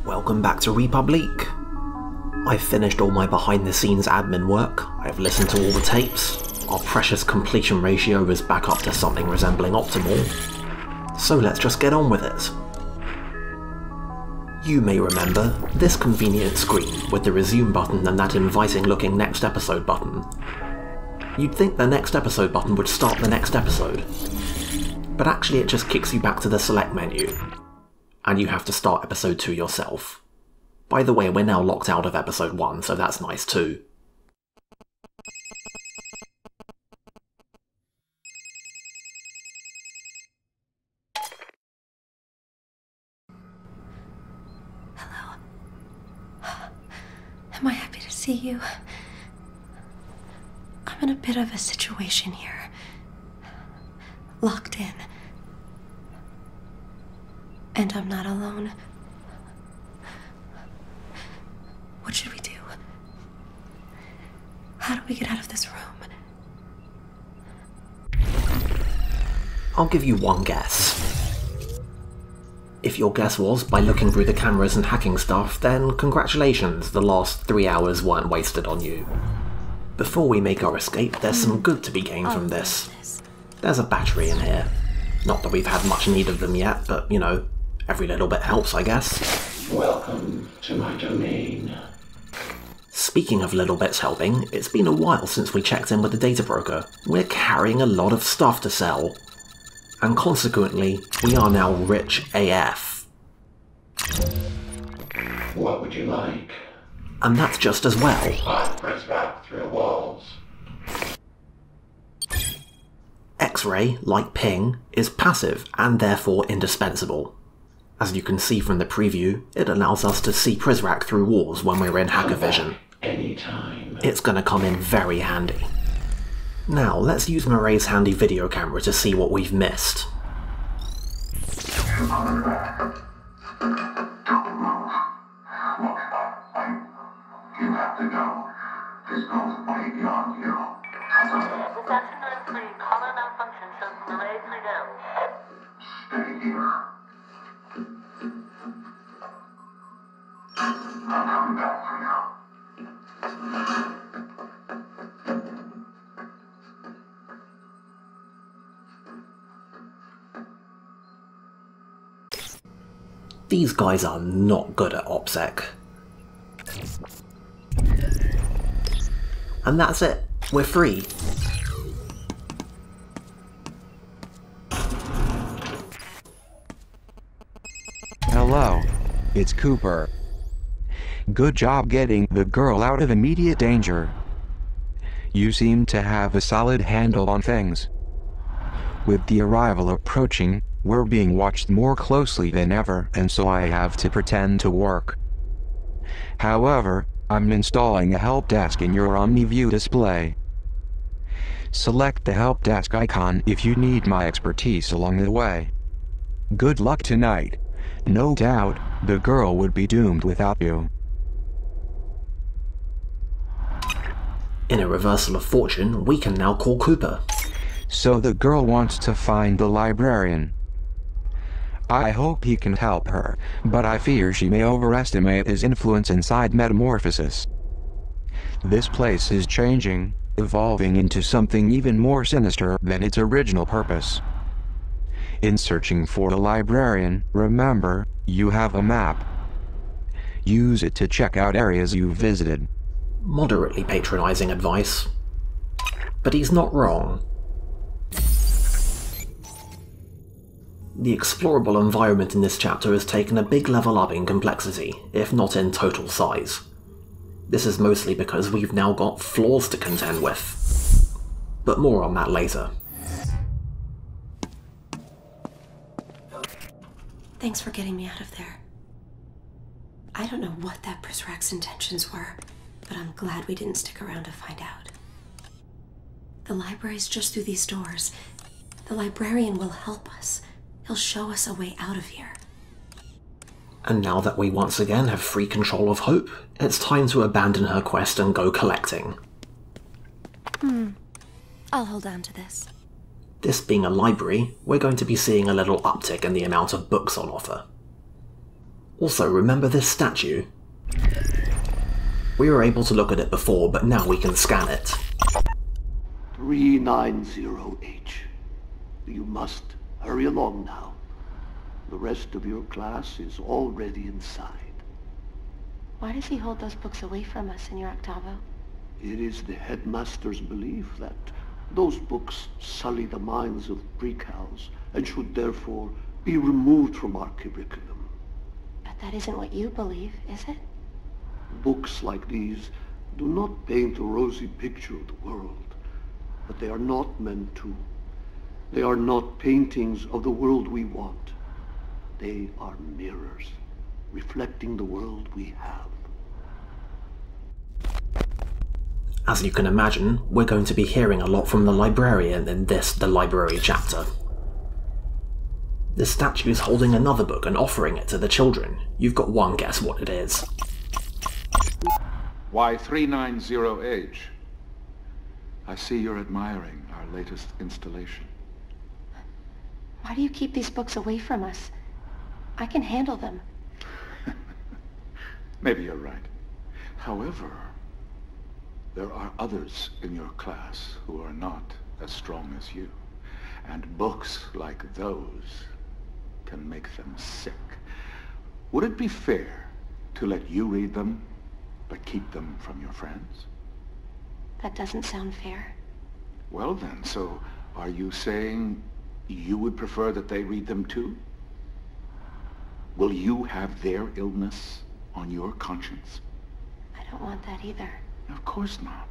Welcome back to République. I've finished all my behind-the-scenes admin work, I've listened to all the tapes, our precious completion ratio is back up to something resembling optimal, so let's just get on with it. You may remember this convenient screen with the resume button and that inviting-looking next episode button. You'd think the next episode button would start the next episode, but actually it just kicks you back to the select menu, and you have to start episode 2 yourself. By the way, we're now locked out of episode 1, so that's nice too. Hello. Am I happy to see you? I'm in a bit of a situation here. Locked in. And I'm not alone. What should we do? How do we get out of this room? I'll give you one guess. If your guess was by looking through the cameras and hacking stuff, then congratulations, the last 3 hours weren't wasted on you. Before we make our escape, there's some good to be gained from this. There's a battery in here. Not that we've had much need of them yet, but, you know, every little bit helps, I guess. Welcome to my domain. Speaking of little bits helping, it's been a while since we checked in with the data broker. We're carrying a lot of stuff to sell. And consequently, we are now rich AF. What would you like? And that's just as well. I press back through walls. X-ray, like ping, is passive and therefore indispensable. As you can see from the preview, it allows us to see Prizrak through walls when we're in hacker vision. Anytime. It's gonna come in very handy. Now, let's use Murray's handy video camera to see what we've missed. You have to go. This goes way beyond you. This afternoon, please. Caller malfunction shows Murray 3 down. Stay here. I'm coming back for you. These guys are not good at OPSEC. And that's it. We're free. Hello. It's Cooper. Good job getting the girl out of immediate danger. You seem to have a solid handle on things. With the arrival approaching, we're being watched more closely than ever, and so I have to pretend to work. However, I'm installing a help desk in your OmniView display. Select the help desk icon if you need my expertise along the way. Good luck tonight. No doubt, the girl would be doomed without you. In a reversal of fortune, we can now call Cooper. So the girl wants to find the librarian. I hope he can help her, but I fear she may overestimate his influence inside Metamorphosis. This place is changing, evolving into something even more sinister than its original purpose. In searching for the librarian, remember, you have a map. Use it to check out areas you've visited. Moderately patronizing advice. But he's not wrong. The explorable environment in this chapter has taken a big level up in complexity, if not in total size. This is mostly because we've now got floors to contend with. But more on that later. Thanks for getting me out of there. I don't know what that Prizrak's intentions were, but I'm glad we didn't stick around to find out. The library's just through these doors. The librarian will help us. He'll show us a way out of here. And now that we once again have free control of Hope, it's time to abandon her quest and go collecting. I'll hold on to this. This being a library, we're going to be seeing a little uptick in the amount of books on offer. Also, remember this statue? We were able to look at it before, but now we can scan it. 390H. You must hurry along now. The rest of your class is already inside. Why does he hold those books away from us, Senor Octavo? It is the headmaster's belief that those books sully the minds of precals and should therefore be removed from our curriculum. But that isn't what you believe, is it? Books like these do not paint a rosy picture of the world, but they are not meant to. They are not paintings of the world we want. They are mirrors, reflecting the world we have. As you can imagine, we're going to be hearing a lot from the librarian in this The Library chapter. This statue is holding another book and offering it to the children. You've got one guess what it is. Why 390H? I see you're admiring our latest installation. Why do you keep these books away from us? I can handle them. Maybe you're right. However, there are others in your class who are not as strong as you. And books like those can make them sick. Would it be fair to let you read them, but keep them from your friends? That doesn't sound fair. Well then, so are you saying you would prefer that they read them too? Will you have their illness on your conscience? I don't want that either. Of course not.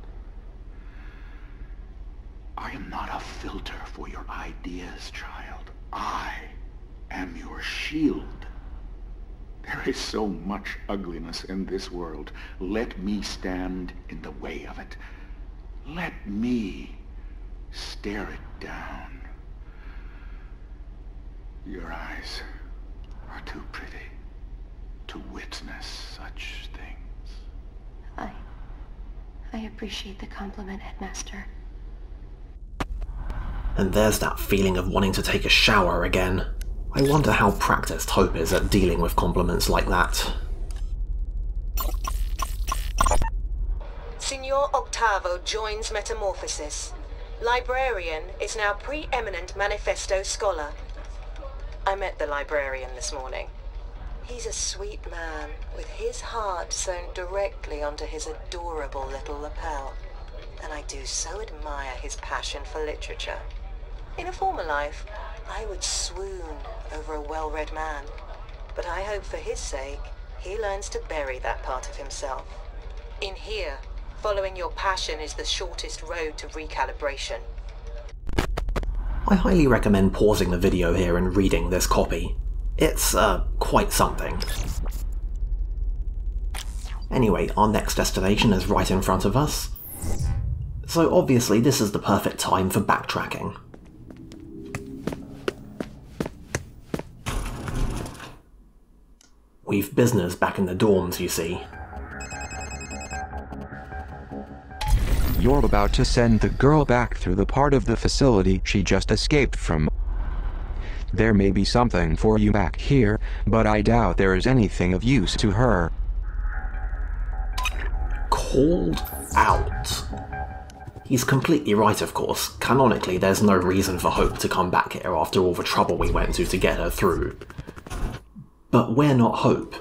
I am not a filter for your ideas, child. I am your shield. There is so much ugliness in this world. Let me stand in the way of it. Let me stare it down. Your eyes are too pretty to witness such things. I appreciate the compliment, Headmaster. And there's that feeling of wanting to take a shower again. I wonder how practiced Hope is at dealing with compliments like that. Signor Octavo joins Metamorphosis. Librarian is now preeminent manifesto scholar. I met the librarian this morning. He's a sweet man, with his heart sewn directly onto his adorable little lapel. And I do so admire his passion for literature. In a former life, I would swoon over a well-read man. But I hope for his sake, he learns to bury that part of himself. In here, following your passion is the shortest road to recalibration. I highly recommend pausing the video here and reading this copy. It's, quite something. Anyway, our next destination is right in front of us. So obviously this is the perfect time for backtracking. We've business back in the dorms, you see. You're about to send the girl back through the part of the facility she just escaped from. There may be something for you back here, but I doubt there is anything of use to her. Called out. He's completely right, of course. Canonically, there's no reason for Hope to come back here after all the trouble we went to get her through. But we're not Hope,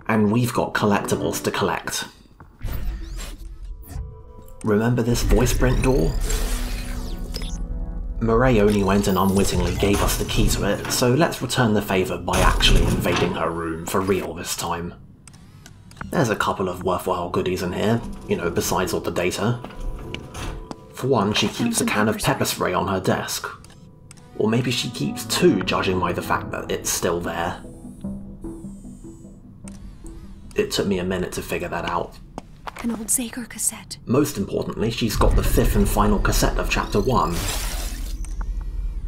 and we've got collectibles to collect. Remember this voice print door? Murray only went and unwittingly gave us the key to it, so let's return the favour by actually invading her room for real this time. There's a couple of worthwhile goodies in here, you know, besides all the data. For one, she keeps a can of pepper spray on her desk. Or maybe she keeps two, judging by the fact that it's still there. It took me a minute to figure that out. An old Zager cassette. Most importantly, she's got the fifth and final cassette of Chapter 1.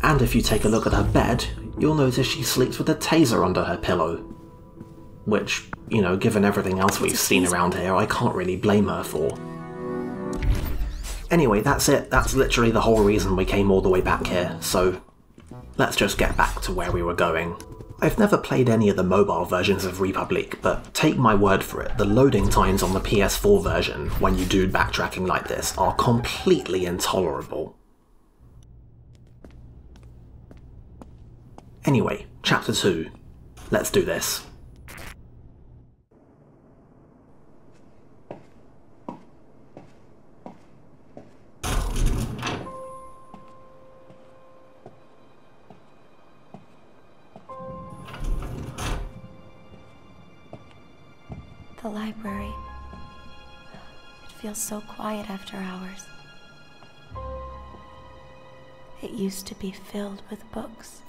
And if you take a look at her bed, you'll notice she sleeps with a taser under her pillow. Which, you know, given everything else we've seen around here, I can't really blame her for. Anyway, that's it. That's literally the whole reason we came all the way back here, so let's just get back to where we were going. I've never played any of the mobile versions of République, but take my word for it, the loading times on the PS4 version, when you do backtracking like this, are completely intolerable. Anyway, Chapter 2. Let's do this. The library. It feels so quiet after hours. It used to be filled with books.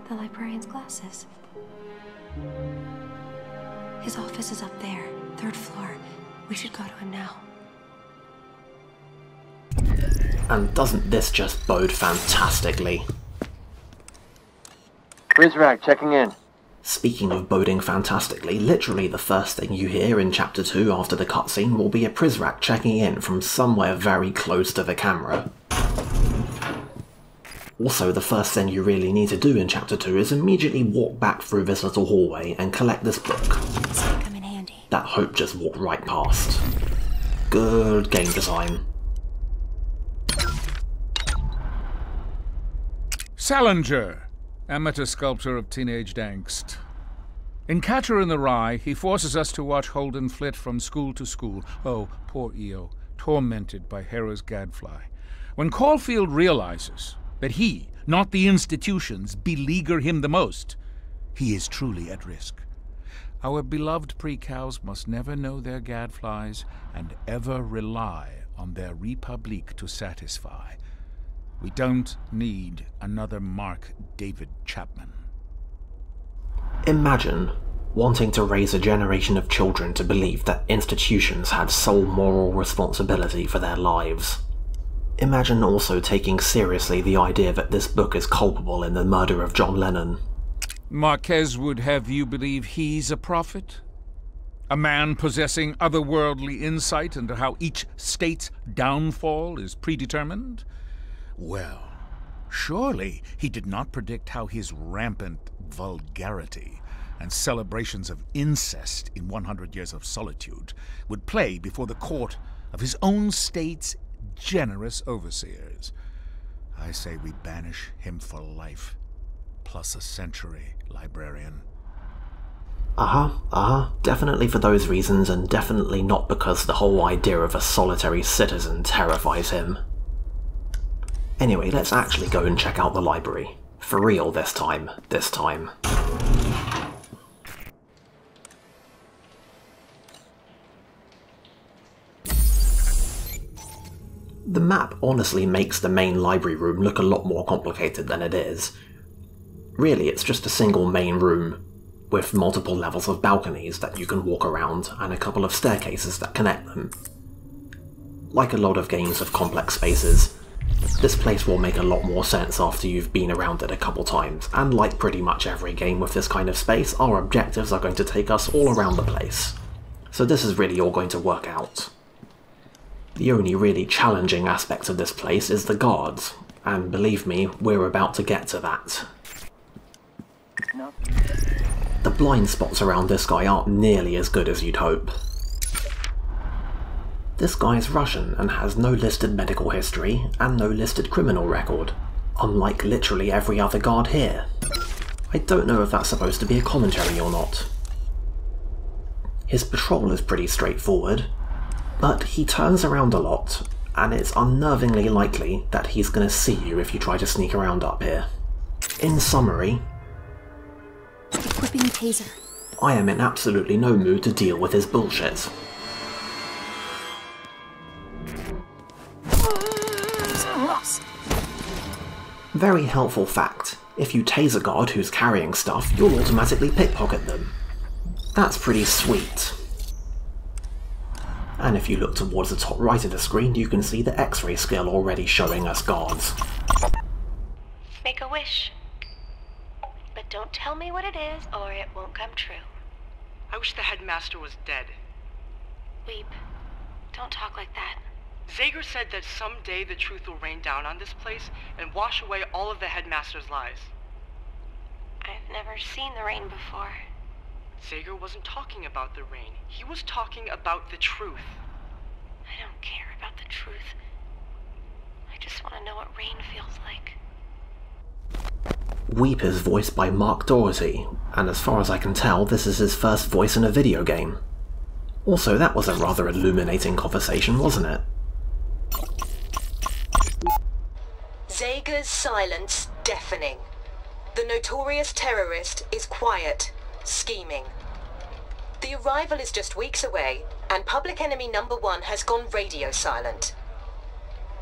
The librarian's glasses. His office is up there, 3rd floor. We should go to him now. And doesn't this just bode fantastically? Prizrak, checking in. Speaking of boding fantastically, literally the first thing you hear in Chapter 2 after the cutscene will be a Prizrak checking in from somewhere very close to the camera. Also, the first thing you really need to do in Chapter 2 is immediately walk back through this little hallway and collect this book. This might come in handy. That Hope just walked right past. Good game design. Salinger, amateur sculptor of teenaged angst. In Catcher in the Rye, he forces us to watch Holden flit from school to school. Oh, poor Eo, tormented by Hera's gadfly. When Caulfield realizes that he, not the institutions, beleaguer him the most, he is truly at risk. Our beloved pre-cows must never know their gadflies and ever rely on their République to satisfy. We don't need another Mark David Chapman. Imagine wanting to raise a generation of children to believe that institutions had sole moral responsibility for their lives. Imagine also taking seriously the idea that this book is culpable in the murder of John Lennon. Marquez would have you believe he's a prophet? A man possessing otherworldly insight into how each state's downfall is predetermined? Well, surely he did not predict how his rampant vulgarity and celebrations of incest in 100 Years of Solitude would play before the court of his own state's generous overseers. I say we banish him for life, plus a century, librarian. Definitely for those reasons, and definitely not because the whole idea of a solitary citizen terrifies him. Anyway, let's actually go and check out the library. For real this time. The map honestly makes the main library room look a lot more complicated than it is. Really, it's just a single main room, with multiple levels of balconies that you can walk around, and a couple of staircases that connect them. Like a lot of games of complex spaces, this place will make a lot more sense after you've been around it a couple times, and like pretty much every game with this kind of space, our objectives are going to take us all around the place. So this is really all going to work out. The only really challenging aspect of this place is the guards, and believe me, we're about to get to that. The blind spots around this guy aren't nearly as good as you'd hope. This guy's Russian and has no listed medical history and no listed criminal record, unlike literally every other guard here. I don't know if that's supposed to be a commentary or not. His patrol is pretty straightforward, but he turns around a lot, and it's unnervingly likely that he's going to see you if you try to sneak around up here. In summary, equipping the taser. I am in absolutely no mood to deal with his bullshit. Very helpful fact, if you tase a guard who's carrying stuff, you'll automatically pickpocket them. That's pretty sweet. And if you look towards the top right of the screen, you can see the X-ray skill already showing us guards. Make a wish. But But don't tell me what it is, or it won't come true. I wish the headmaster was dead. Weep. Don't talk like that. Zager said that someday the truth will rain down on this place and wash away all of the headmaster's lies. I've never seen the rain before. Zager wasn't talking about the rain. He was talking about the truth. I don't care about the truth. I just want to know what rain feels like. Weep is voiced by Mark Doherty, and as far as I can tell, this is his first voice in a video game. Also, that was a rather illuminating conversation, wasn't it? Zager's silence deafening. The notorious terrorist is quiet, scheming. The arrival is just weeks away, and public enemy number 1 has gone radio silent.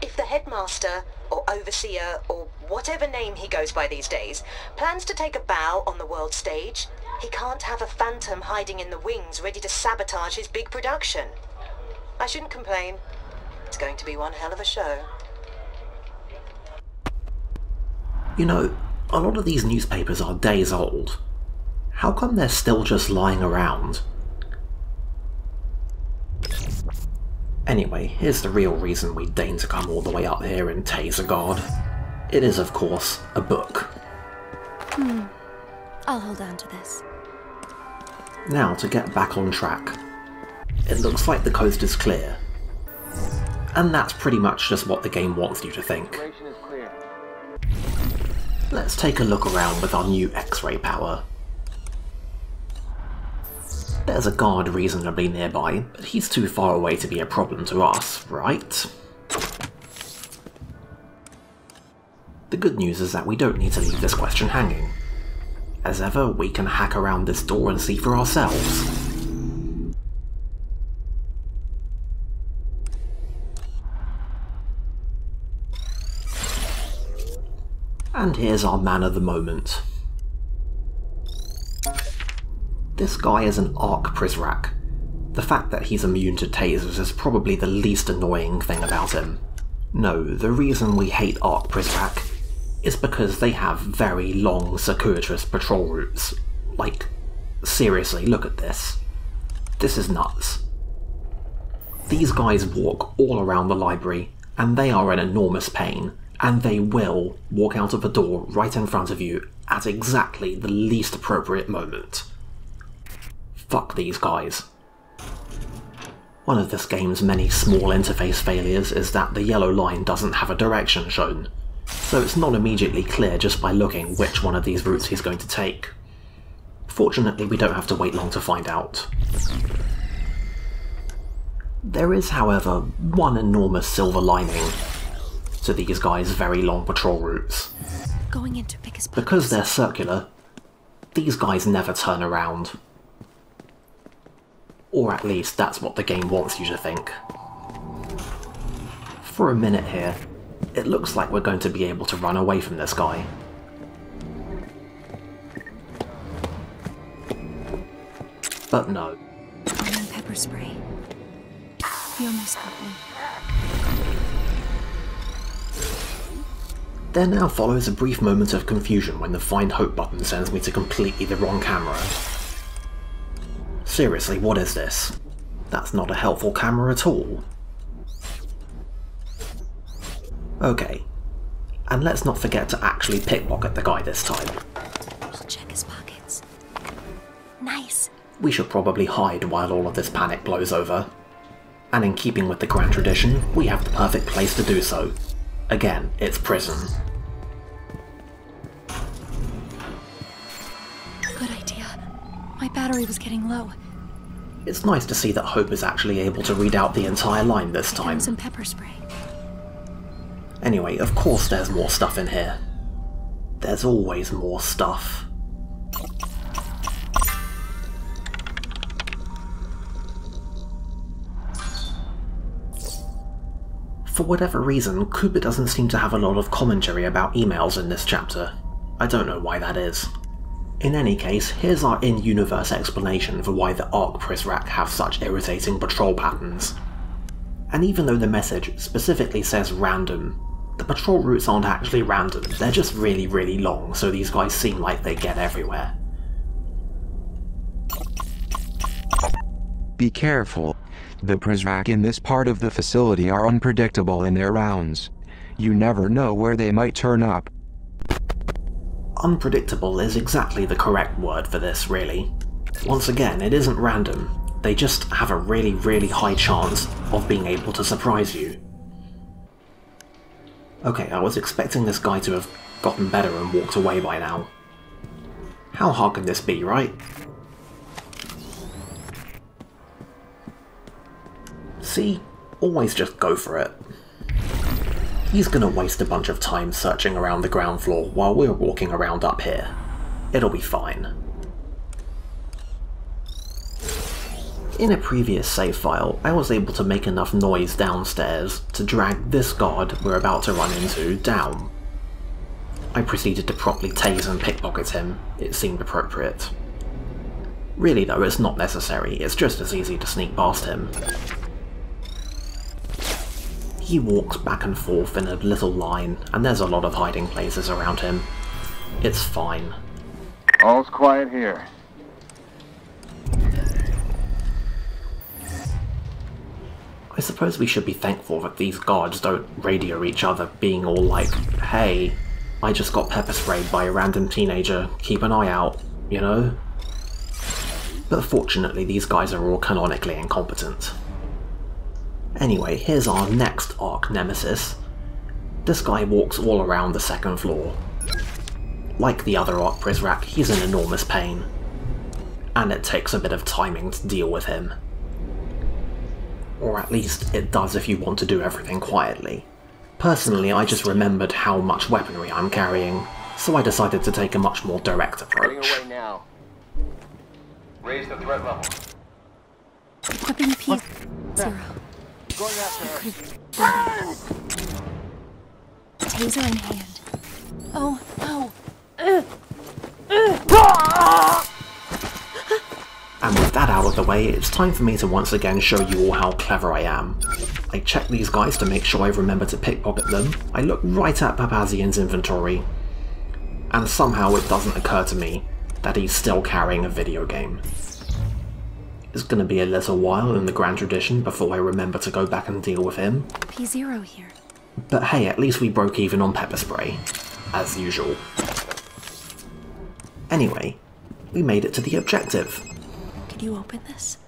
If the headmaster, or overseer, or whatever name he goes by these days, plans to take a bow on the world stage, he can't have a phantom hiding in the wings ready to sabotage his big production. I shouldn't complain. It's going to be one hell of a show. You know, a lot of these newspapers are days old. How come they're still just lying around? Anyway, here's the real reason we deign to come all the way up here in Taser Guard. It is, of course, a book. I'll hold on to this. Now, to get back on track. It looks like the coast is clear. And that's pretty much just what the game wants you to think. Let's take a look around with our new X-ray power. There's a guard reasonably nearby, but he's too far away to be a problem to us, right? The good news is that we don't need to leave this question hanging. As ever, we can hack around this door and see for ourselves. And here's our man of the moment. This guy is an Arc Prizrak. The fact that he's immune to tasers is probably the least annoying thing about him. No, the reason we hate Arc Prizrak is because they have very long, circuitous patrol routes. Like, seriously, look at this. This is nuts. These guys walk all around the library, and they are an enormous pain, and they will walk out of a door right in front of you at exactly the least appropriate moment. Fuck these guys. One of this game's many small interface failures is that the yellow line doesn't have a direction shown, so it's not immediately clear just by looking which one of these routes he's going to take. Fortunately, we don't have to wait long to find out. There is, however, one enormous silver lining to these guys' very long patrol routes. Going in to pick his pockets. Because they're circular, these guys never turn around. Or at least that's what the game wants you to think. For a minute here, it looks like we're going to be able to run away from this guy. But no. Lemon pepper spray. He almost got me. There now follows a brief moment of confusion when the Find Hope button sends me to completely the wrong camera. Seriously, what is this? That's not a helpful camera at all. Okay, and let's not forget to actually pickpocket the guy this time. We'll check his pockets. Nice. We should probably hide while all of this panic blows over. And in keeping with the grand tradition, we have the perfect place to do so. Again, it's prison. Good idea. My battery was getting low. It's nice to see that Hope is actually able to read out the entire line this time. Some pepper spray. Anyway, of course there's more stuff in here. There's always more stuff. For whatever reason, Cooper doesn't seem to have a lot of commentary about emails in this chapter. I don't know why that is. In any case, here's our in-universe explanation for why the Arc Prizrak have such irritating patrol patterns. And even though the message specifically says random, The patrol routes aren't actually random, they're just really, really long, so these guys seem like they get everywhere. Be careful. The Prizrak in this part of the facility are unpredictable in their rounds. You never know where they might turn up. Unpredictable is exactly the correct word for this, really. Once again, it isn't random. They just have a really, really high chance of being able to surprise you. Okay, I was expecting this guy to have gotten better and walked away by now. How hard can this be, right? See? Always just go for it. He's gonna waste a bunch of time searching around the ground floor while we're walking around up here. It'll be fine. In a previous save file, I was able to make enough noise downstairs to drag this guard we're about to run into down. I proceeded to properly tase and pickpocket him. It seemed appropriate. Really though, it's not necessary, it's just as easy to sneak past him. He walks back and forth in a little line, and there's a lot of hiding places around him. It's fine. All's quiet here. I suppose we should be thankful that these guards don't radio each other being all like, hey, I just got pepper sprayed by a random teenager, keep an eye out, you know? But fortunately these guys are all canonically incompetent. Anyway, here's our next arc nemesis. This guy walks all around the second floor. Like the other arc Prizrak, he's in enormous pain. And it takes a bit of timing to deal with him. Or at least it does if you want to do everything quietly. Personally, I just remembered how much weaponry I'm carrying, so I decided to take a much more direct approach. Heading away now. Raise the threat level. Equipping P0. Going after her. Taser in hand. Oh, no. And with that out of the way, it's time for me to once again show you all how clever I am. I check these guys to make sure I remember to pickpocket them, I look right at Papazian's inventory, and somehow it doesn't occur to me that he's still carrying a video game. It's gonna be a little while in the grand tradition before I remember to go back and deal with him. P0 here. But hey, at least we broke even on pepper spray, as usual. Anyway, we made it to the objective. Can you open this?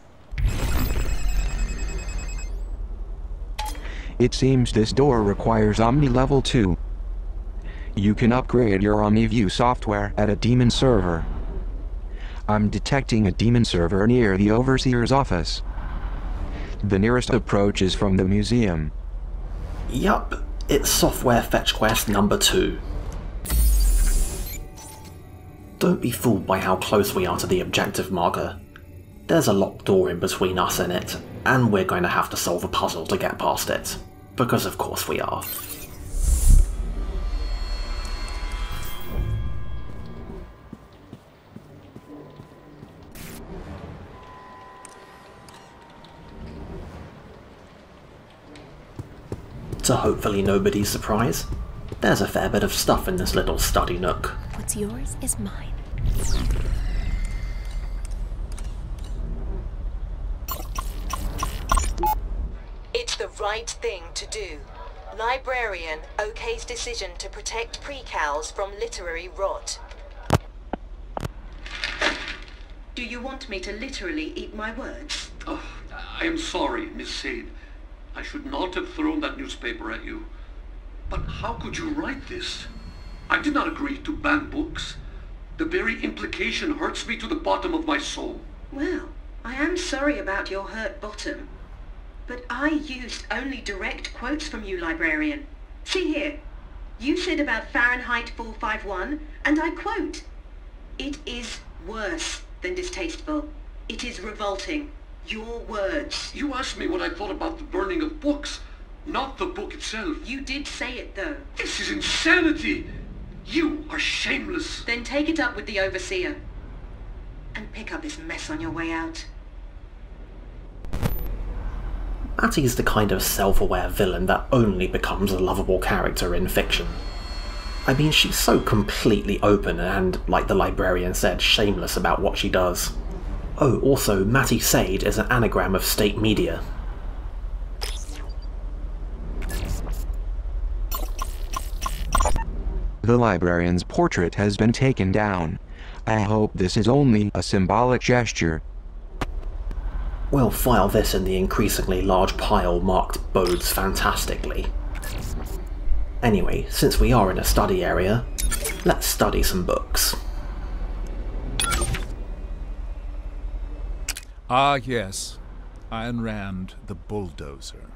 It seems this door requires Omni Level 2. You can upgrade your OmniView software at a demon server. I'm detecting a demon server near the Overseer's office. The nearest approach is from the museum. Yup, it's software fetch quest number 2. Don't be fooled by how close we are to the objective marker. There's a locked door in between us and it, and we're going to have to solve a puzzle to get past it. Because of course we are. To hopefully nobody's surprise, there's a fair bit of stuff in this little study nook. What's yours is mine. It's the right thing to do. Librarian okay's decision to protect precals from literary rot. Do you want me to literally eat my words? Oh, I am sorry, Miss Sade. I should not have thrown that newspaper at you. But how could you write this? I did not agree to ban books. The very implication hurts me to the bottom of my soul. Well, I am sorry about your hurt bottom. But I used only direct quotes from you, Librarian. See here. You said about Fahrenheit 451, and I quote, "It is worse than distasteful. It is revolting. Your words." You asked me what I thought about the burning of books, not the book itself. You did say it, though. This is insanity! You are shameless. Then take it up with the Overseer. And pick up this mess on your way out. Matty's the kind of self-aware villain that only becomes a lovable character in fiction. I mean, she's so completely open and, like the librarian said, shameless about what she does. Oh, also, Matty Sade is an anagram of state media. The librarian's portrait has been taken down. I hope this is only a symbolic gesture. We'll file this in the increasingly large pile marked Bodes fantastically. Anyway, since we are in a study area, let's study some books. Ah yes, Ayn Rand, the bulldozer.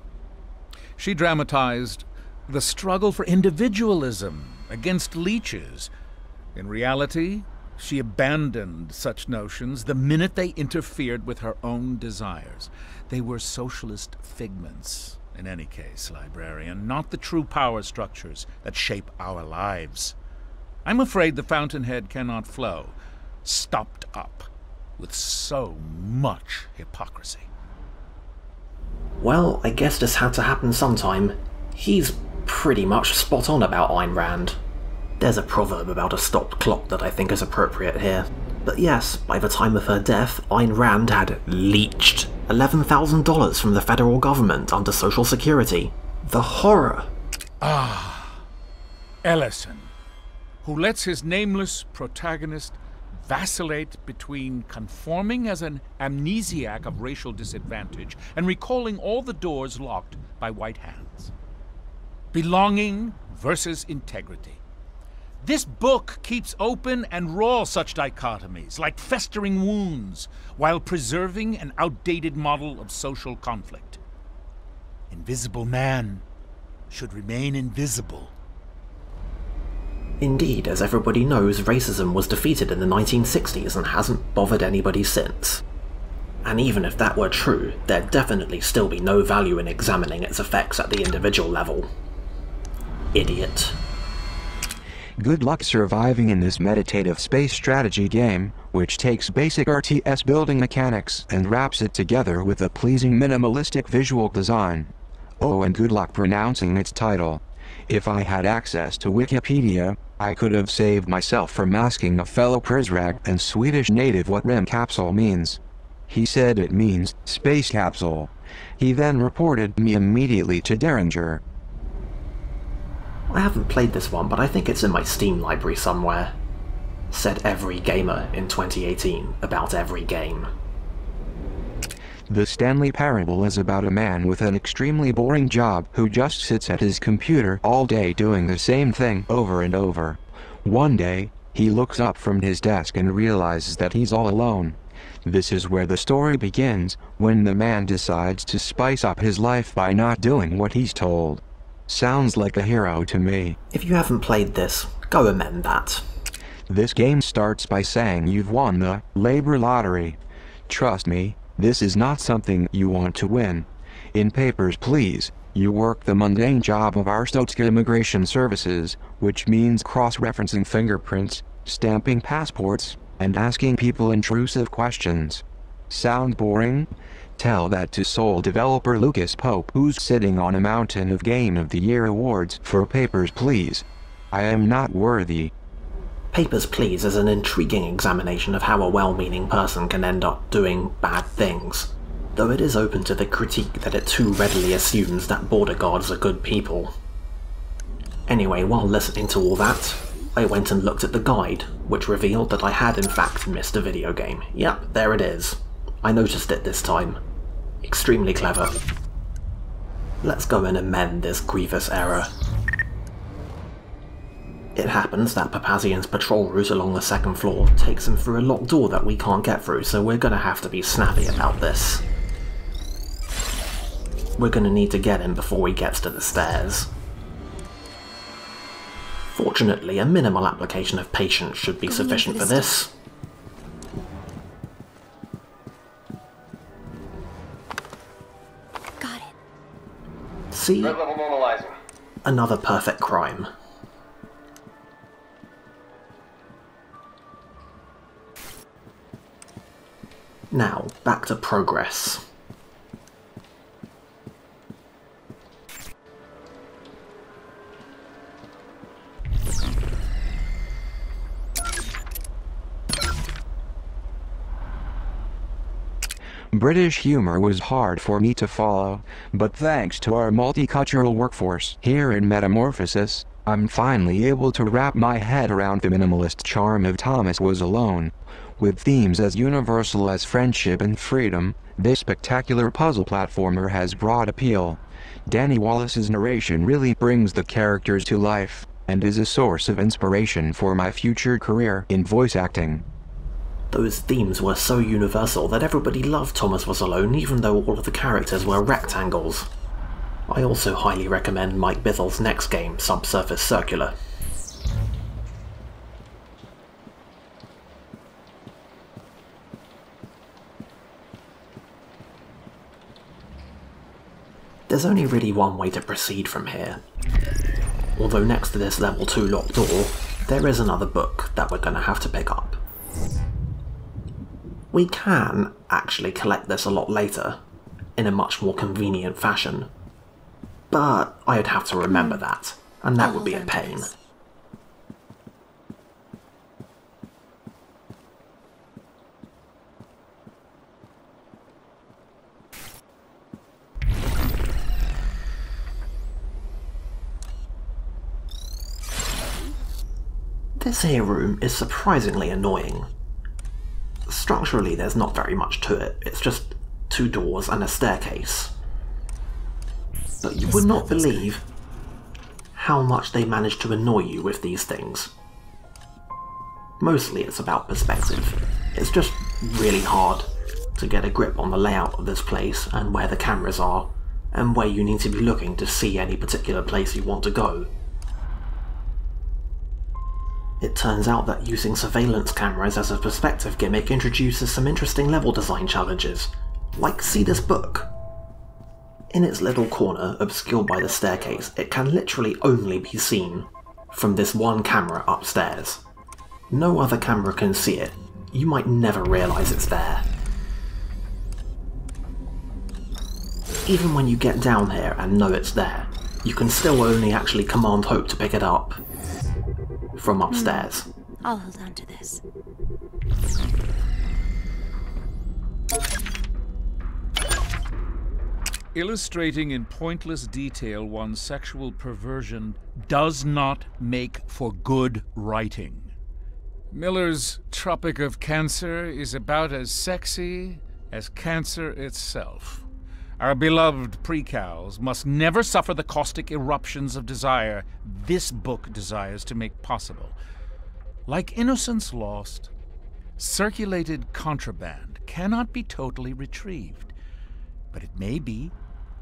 She dramatized the struggle for individualism against leeches. In reality, she abandoned such notions the minute they interfered with her own desires. They were socialist figments, in any case, librarian, not the true power structures that shape our lives. I'm afraid the fountainhead cannot flow, stopped up with so much hypocrisy. Well, I guess this had to happen sometime. He's pretty much spot on about Ayn Rand. There's a proverb about a stopped clock that I think is appropriate here. But yes, by the time of her death, Ayn Rand had leached $11,000 from the federal government under Social Security. The horror! Ah, Ellison, who lets his nameless protagonist vacillate between conforming as an amnesiac of racial disadvantage and recalling all the doors locked by white hands. Belonging versus integrity. This book keeps open and raw such dichotomies, like festering wounds, while preserving an outdated model of social conflict. Invisible man should remain invisible. Indeed, as everybody knows, racism was defeated in the 1960s and hasn't bothered anybody since. And even if that were true, there'd definitely still be no value in examining its effects at the individual level. Idiot. Good luck surviving in this meditative space strategy game, which takes basic RTS building mechanics and wraps it together with a pleasing minimalistic visual design. Oh, and good luck pronouncing its title. If I had access to Wikipedia, I could have saved myself from asking a fellow Prizrak and Swedish native what REM capsule means. He said it means space capsule. He then reported me immediately to Derringer. I haven't played this one, but I think it's in my Steam library somewhere. Said every gamer in 2018 about every game. The Stanley Parable is about a man with an extremely boring job who just sits at his computer all day doing the same thing over and over. One day, he looks up from his desk and realizes that he's all alone. This is where the story begins, when the man decides to spice up his life by not doing what he's told. Sounds like a hero to me. If you haven't played this, go amend that. This game starts by saying you've won the labor lottery. Trust me, this is not something you want to win. In Papers, Please, you work the mundane job of Arstotzka Immigration Services, which means cross-referencing fingerprints, stamping passports, and asking people intrusive questions. Sound boring? Tell that to sole developer Lucas Pope, who's sitting on a mountain of Game of the Year awards for Papers, Please. I am not worthy. Papers, Please is an intriguing examination of how a well-meaning person can end up doing bad things, though it is open to the critique that it too readily assumes that border guards are good people. Anyway, while listening to all that, I went and looked at the guide, which revealed that I had in fact missed a video game. Yep, there it is. I noticed it this time. Extremely clever. Let's go and amend this grievous error. It happens that Papazian's patrol route along the second floor takes him through a locked door that we can't get through, so we're gonna have to be snappy about this. We're gonna need to get him before he gets to the stairs. Fortunately, a minimal application of patience should be sufficient for this. Got it. See? Red level normalizing. Another perfect crime. Now, back to progress. British humor was hard for me to follow, but thanks to our multicultural workforce here in Metamorphosis, I'm finally able to wrap my head around the minimalist charm of Thomas Was Alone. With themes as universal as friendship and freedom, this spectacular puzzle platformer has broad appeal. Danny Wallace's narration really brings the characters to life, and is a source of inspiration for my future career in voice acting. Those themes were so universal that everybody loved Thomas Was Alone even though all of the characters were rectangles. I also highly recommend Mike Bithel's next game, Subsurface Circular. There's only really one way to proceed from here. Although next to this level 2 locked door, there is another book that we're going to have to pick up. We can actually collect this a lot later, in a much more convenient fashion. But I'd have to remember that, and that would be a pain. This here room is surprisingly annoying. Structurally there's not very much to it, it's just 2 doors and a staircase. But you would not believe how much they manage to annoy you with these things. Mostly it's about perspective. It's just really hard to get a grip on the layout of this place and where the cameras are, and where you need to be looking to see any particular place you want to go. It turns out that using surveillance cameras as a perspective gimmick introduces some interesting level design challenges, like see this book. In its little corner, obscured by the staircase, it can literally only be seen from this one camera upstairs. No other camera can see it. You might never realise it's there. Even when you get down here and know it's there, you can still only actually Command Hope to pick it up from upstairs. I'll hold on to this. Illustrating in pointless detail one's sexual perversion does not make for good writing. Miller's Tropic of Cancer is about as sexy as cancer itself. Our beloved precals must never suffer the caustic eruptions of desire this book desires to make possible. Like Innocence Lost, circulated contraband cannot be totally retrieved, but it may be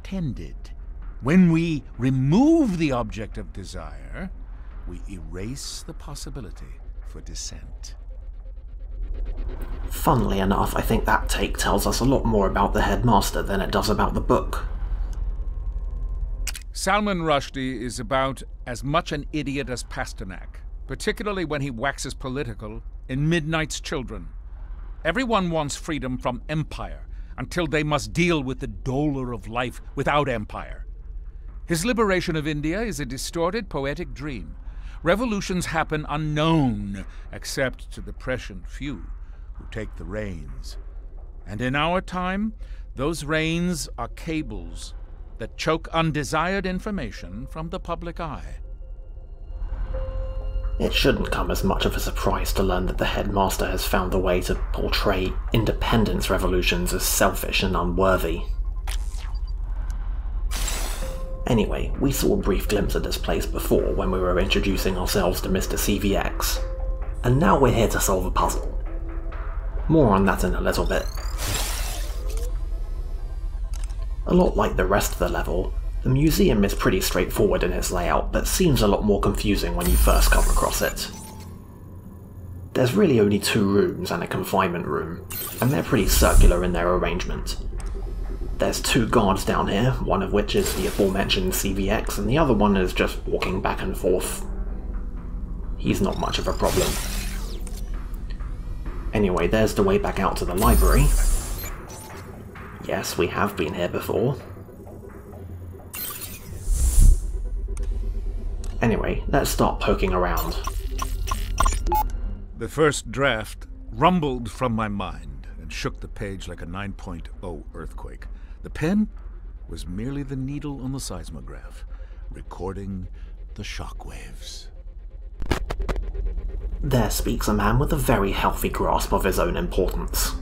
tended. When we remove the object of desire, we erase the possibility for descent. Funnily enough, I think that take tells us a lot more about the headmaster than it does about the book. Salman Rushdie is about as much an idiot as Pasternak, particularly when he waxes political in Midnight's Children. Everyone wants freedom from empire until they must deal with the dolor of life without empire. His liberation of India is a distorted poetic dream. Revolutions happen unknown, except to the prescient few who take the reins. And in our time, those reins are cables that choke undesired information from the public eye. It shouldn't come as much of a surprise to learn that the headmaster has found a way to portray independence revolutions as selfish and unworthy. Anyway, we saw a brief glimpse of this place before when we were introducing ourselves to Mr. CVX, and now we're here to solve a puzzle. More on that in a little bit. A lot like the rest of the level, the museum is pretty straightforward in its layout, but seems a lot more confusing when you first come across it. There's really only 2 rooms and a confinement room, and they're pretty circular in their arrangement. There's 2 guards down here, one of which is the aforementioned CVX, and the other one is just walking back and forth. He's not much of a problem. Anyway, there's the way back out to the library. Yes, we have been here before. Anyway, let's start poking around. The first draft rumbled from my mind, and shook the page like a 9.0 earthquake. The pen was merely the needle on the seismograph, recording the shockwaves. There speaks a man with a very healthy grasp of his own importance.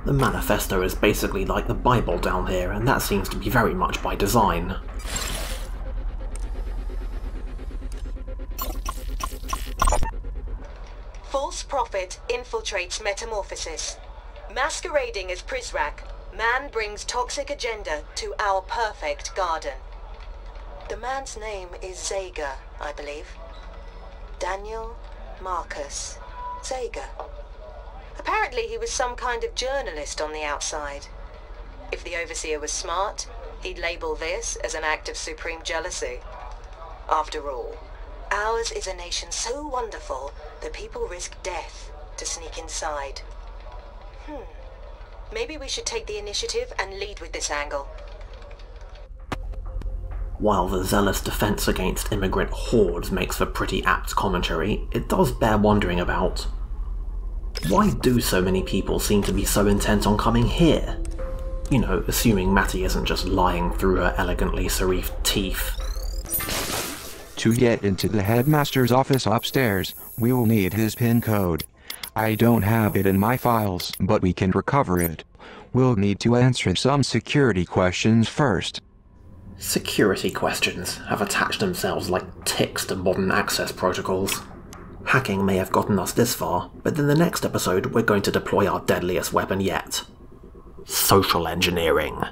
The manifesto is basically like the Bible down here, and that seems to be very much by design. False prophet infiltrates Metamorphosis. Masquerading as Prizrak, man brings toxic agenda to our perfect garden. The man's name is Zager, I believe. Daniel Marcus Zager. Apparently he was some kind of journalist on the outside. If the Overseer was smart, he'd label this as an act of supreme jealousy. After all, ours is a nation so wonderful that people risk death to sneak inside. Maybe we should take the initiative and lead with this angle. While the zealous defense against immigrant hordes makes for pretty apt commentary, it does bear wondering about why do so many people seem to be so intent on coming here? You know, assuming Mattie isn't just lying through her elegantly serifed teeth. To get into the headmaster's office upstairs, we will need his PIN code. I don't have it in my files, but we can recover it. We'll need to answer some security questions first. Security questions have attached themselves like ticks to modern access protocols. Hacking may have gotten us this far, but in the next episode we're going to deploy our deadliest weapon yet. Social engineering.